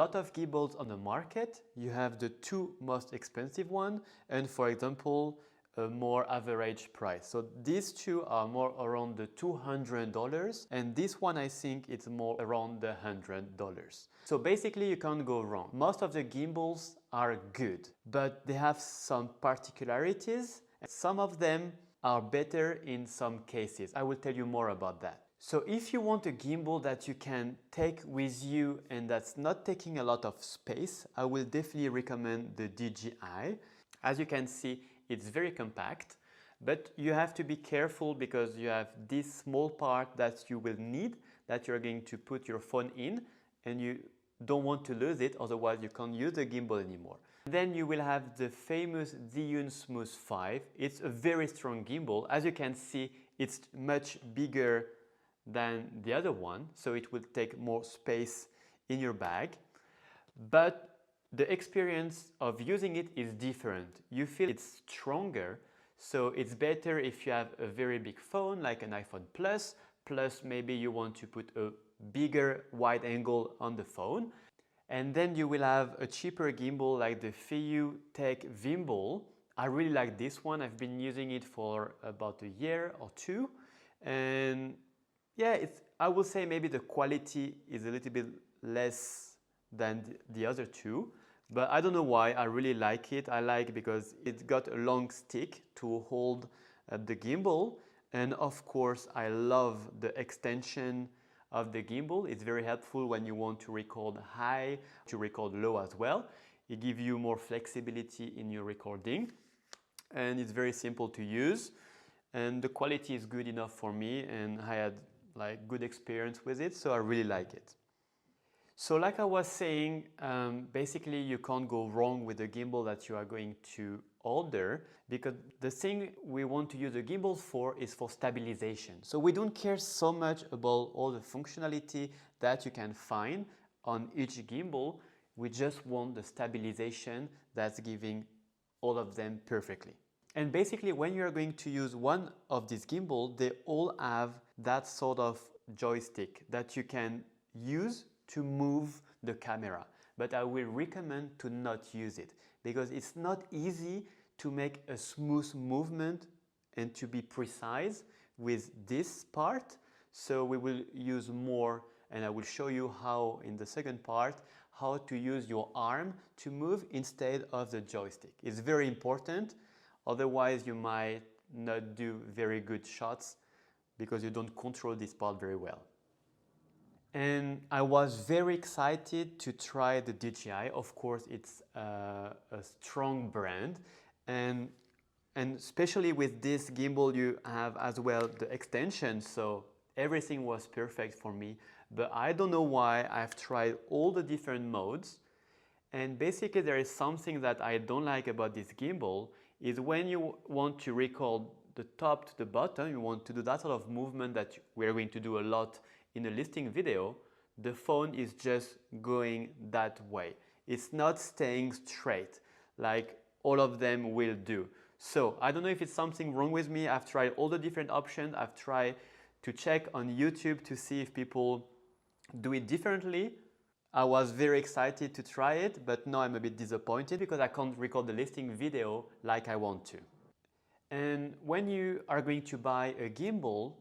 A lot of gimbals on the market. You have the two most expensive one and, for example, a more average price. So these two are more around the $200 and this one I think it's more around the $100. So basically you can't go wrong. Most of the gimbals are good, but they have some particularities. Some of them are better in some cases. I will tell you more about that. So if you want a gimbal that you can take with you and that's not taking a lot of space, I will definitely recommend the DJI. As you can see, it's very compact, but you have to be careful because you have this small part that you will need, that you're going to put your phone in, and you don't want to lose it, otherwise you can't use the gimbal anymore. Then you will have the famous Zhiyun Smooth 5. It's a very strong gimbal. As you can see, it's much bigger than the other one, so it will take more space in your bag. But the experience of using it is different. You feel it's stronger, so it's better if you have a very big phone like an iPhone Plus, maybe you want to put a bigger wide angle on the phone. And then you will have a cheaper gimbal like the Feiyu Tech Gimbal. I really like this one. I've been using it for about a year or two, and yeah, I will say maybe the quality is a little bit less than the other two, but I don't know why. I really like it. I like it because it's got a long stick to hold the gimbal, and of course I love the extension of the gimbal. It's very helpful when you want to record high, to record low as well. It gives you more flexibility in your recording, and it's very simple to use, and the quality is good enough for me, and I had like good experience with it, so I really like it. So like I was saying, basically you can't go wrong with the gimbal that you are going to order, because the thing we want to use the gimbal for is for stabilization. So we don't care so much about all the functionality that you can find on each gimbal. We just want the stabilization that's giving all of them perfectly. And basically when you're going to use one of these gimbals, they all have that sort of joystick that you can use to move the camera. But I will recommend to not use it because it's not easy to make a smooth movement and to be precise with this part. So we will use more, and I will show you how in the second part, how to use your arm to move instead of the joystick. It's very important. Otherwise, you might not do very good shots because you don't control this part very well. And I was very excited to try the DJI. Of course, it's a strong brand, and especially with this gimbal, you have as well the extension, so everything was perfect for me. But I don't know why. I've tried all the different modes, and basically there is something that I don't like about this gimbal. Is when you want to record the top to the bottom, you want to do that sort of movement that we're going to do a lot in a listing video, the phone is just going that way. It's not staying straight like all of them will do. So I don't know if it's something wrong with me. I've tried all the different options. I've tried to check on YouTube to see if people do it differently. I was very excited to try it, but now I'm a bit disappointed because I can't record the listing video like I want to. And when you are going to buy a gimbal,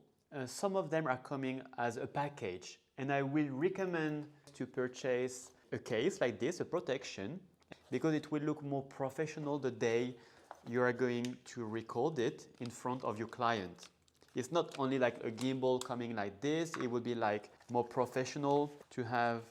some of them are coming as a package, and I will recommend to purchase a case like this, a protection, because it will look more professional the day you are going to record it in front of your client. It's not only like a gimbal coming like this, it would be like more professional to have